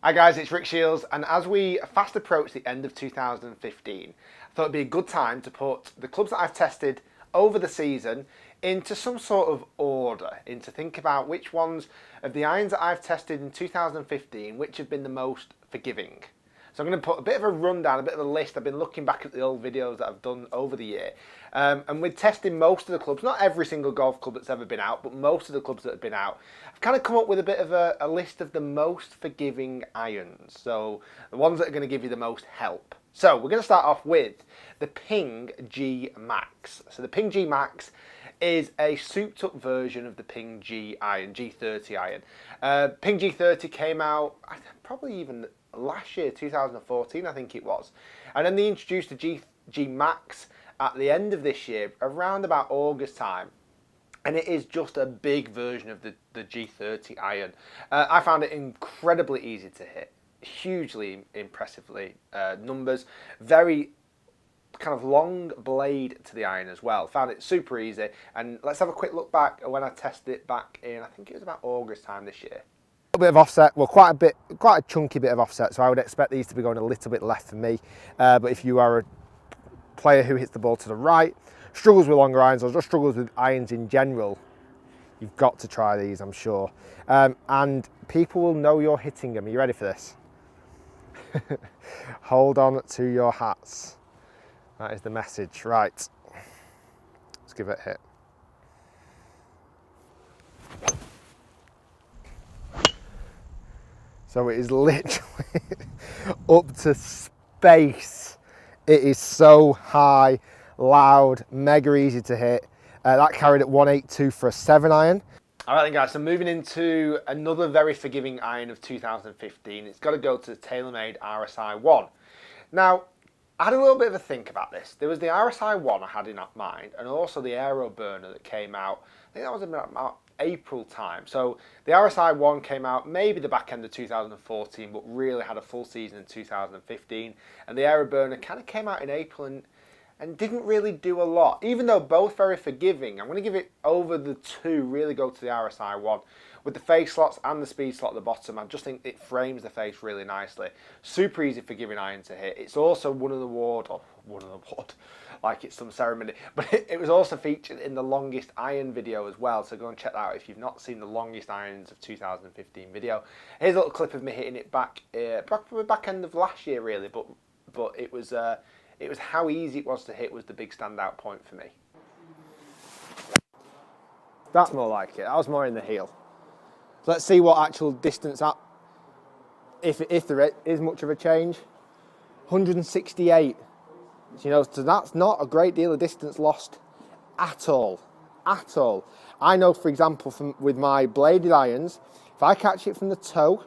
Hi guys, it's Rick Shiels, and as we fast approach the end of 2015, I thought it'd be a good time to put the clubs that I've tested over the season into some sort of order, to think about which ones of the irons that I've tested in 2015, which have been the most forgiving. So I'm going to put a bit of a rundown, a bit of a list. I've been looking back at the old videos that I've done over the year. And we're testing most of the clubs, not every single golf club that's ever been out, but most of the clubs that have been out. I've kind of come up with a bit of a list of the most forgiving irons. So the ones that are going to give you the most help. So we're going to start off with the Ping Zhi Max. So the Ping Zhi Max is a souped up version of the Ping G iron, G30 iron. Ping G30 came out probably even last year, 2014 I think it was. And then they introduced the Zhi Max at the end of this year, around about August time. And it is just a big version of the G30 iron. I found it incredibly easy to hit, hugely impressively numbers, very kind of long blade to the iron as well. Found it super easy. And let's have a quick look back at when I tested it back in, I think it was about August time this year. A bit of offset, well, quite a chunky bit of offset, so I would expect these to be going a little bit left for me. But if you are a player who hits the ball to the right, struggles with longer irons, or just struggles with irons in general, you've got to try these, I'm sure. And people will know you're hitting them. Are you ready for this? Hold on to your hats. That is the message. Right, let's give it a hit. So it is literally up to space. It is so high, loud, mega easy to hit. That carried at 182 for a 7 iron. All right then guys, so moving into another very forgiving iron of 2015. It's got to go to the TaylorMade RSI One. Now, I had a little bit of a think about this. There was the RSI One I had in mind, and also the Aero Burner that came out, I think that was about April time. So the RSI One came out maybe the back end of 2014, but really had a full season in 2015. And the Aero Burner kind of came out in April and didn't really do a lot. Even though both very forgiving, I'm going to give it over the two, really go to the RSI One. With the face slots and the speed slot at the bottom, I just think it frames the face really nicely. Super easy forgiving iron to hit. It's also won an award, like it's some ceremony, but it was also featured in the longest iron video as well, so go and check that out if you've not seen the longest irons of 2015 video. Here's a little clip of me hitting it back end of last year really, but it was how easy it was to hit was the big standout point for me. That's more like it. That was more in the heel. So let's see what actual distance up, if there is much of a change. 168. So that's not a great deal of distance lost at all. I know, for example, with my bladed irons, if I catch it from the toe,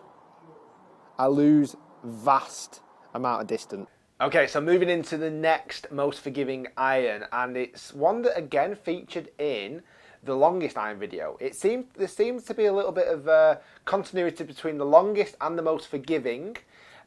I lose vast amount of distance. Okay, so moving into the next most forgiving iron, and it's one that again featured in the longest iron video. There seems to be a little bit of continuity between the longest and the most forgiving.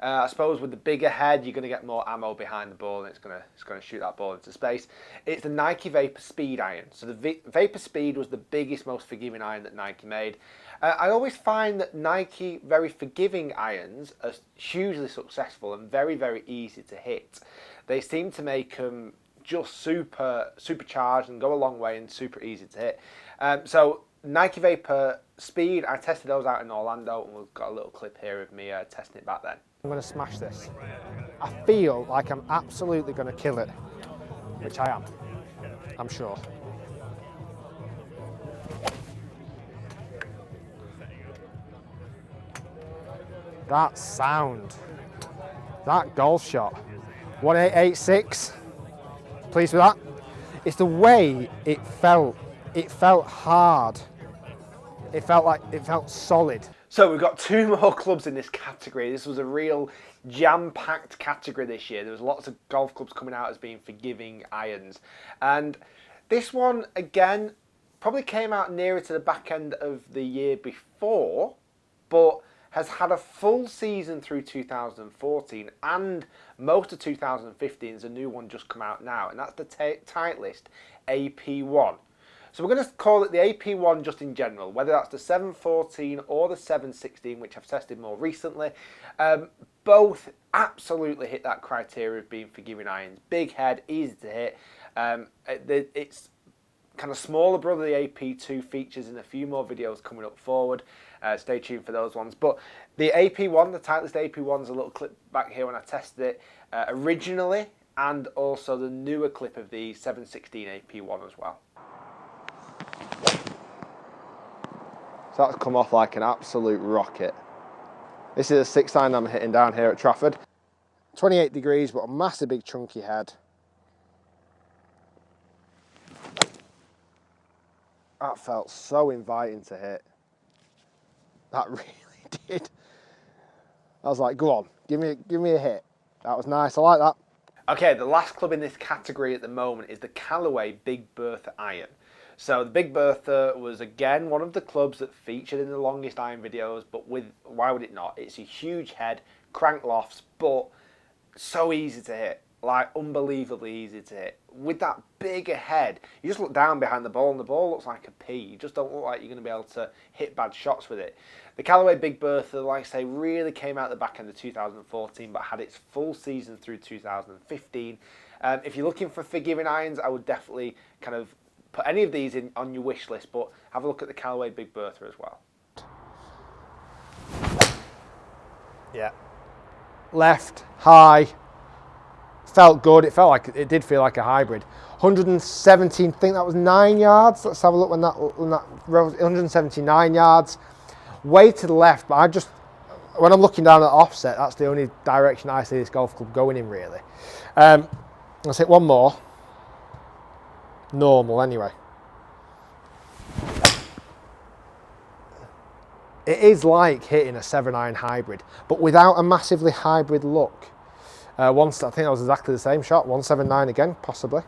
I suppose with the bigger head, you're going to get more ammo behind the ball, and it's going to shoot that ball into space. It's the Nike Vapor Speed iron. So the Vapor Speed was the biggest, most forgiving iron that Nike made. I always find that Nike very forgiving irons are hugely successful and very, very easy to hit. They seem to make them just supercharged and go a long way and super easy to hit. So Nike Vapor Speed, I tested those out in Orlando, and we've got a little clip here of me testing it back then. I'm going to smash this. I feel like I'm absolutely going to kill it, which I am, I'm sure. That sound, that golf shot, 1886, pleased with that. It's the way it felt hard. It felt solid. So we've got two more clubs in this category. This was a real jam-packed category this year. There was lots of golf clubs coming out as being forgiving irons. And this one, again, probably came out nearer to the back end of the year before, but has had a full season through 2014 and most of 2015. There's a new one just come out now, and that's the Titleist AP1. So we're going to call it the AP1 just in general, whether that's the 714 or the 716, which I've tested more recently. Both absolutely hit that criteria of being forgiving irons. Big head, easy to hit. It's kind of smaller brother, the AP2 features in a few more videos coming up forward. Stay tuned for those ones. But the AP1, the Titleist AP1, is a little clip back here when I tested it originally, and also the newer clip of the 716 AP1 as well. So that's come off like an absolute rocket. This is a 6 iron I'm hitting down here at Trafford. 28 degrees, but a massive big chunky head. That felt so inviting to hit. That really did. I was like, go on, give me a hit. That was nice, I like that. Okay, the last club in this category at the moment is the Callaway Big Bertha iron. So the Big Bertha was again one of the clubs that featured in the longest iron videos, but why would it not? It's a huge head, crank lofts, but so easy to hit, like unbelievably easy to hit. With that bigger head, you just look down behind the ball and the ball looks like a pea. You just don't look like you're going to be able to hit bad shots with it. The Callaway Big Bertha, like I say, really came out the back end of 2014, but had its full season through 2015. If you're looking for forgiving irons, I would definitely kind of put any of these in on your wish list, but have a look at the Callaway Big Bertha as well. Yeah. Left, high, felt good. It did feel like a hybrid. 117, I think that was 9 yards. Let's have a look when that 179 yards. Way to the left, but when I'm looking down at the offset, that's the only direction I see this golf club going in, really. Let's hit one more. Normal, anyway. It is like hitting a 7 iron hybrid, but without a massively hybrid look. I think that was exactly the same shot, 179 again, possibly.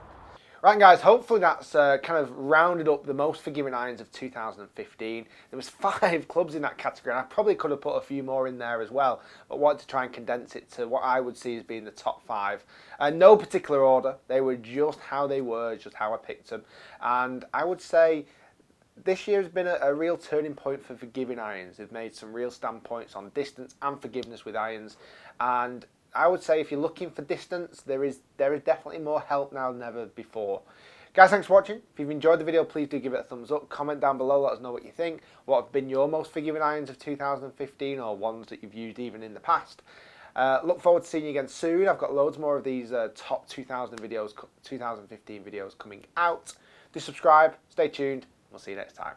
Right guys, hopefully that's kind of rounded up the most forgiving irons of 2015. There was 5 clubs in that category, and I probably could have put a few more in there as well, but wanted to try and condense it to what I would see as being the top 5. No particular order, they were just how they were, just how I picked them. And I would say this year has been a real turning point for forgiving irons. They've made some real standpoints on distance and forgiveness with irons, and I would say if you're looking for distance, there is definitely more help now than ever before. Guys, thanks for watching. If you've enjoyed the video, please do give it a thumbs up. Comment down below, let us know what you think. What have been your most forgiving irons of 2015, or ones that you've used even in the past? Look forward to seeing you again soon. I've got loads more of these top 2015 videos coming out. Do subscribe, stay tuned, we'll see you next time.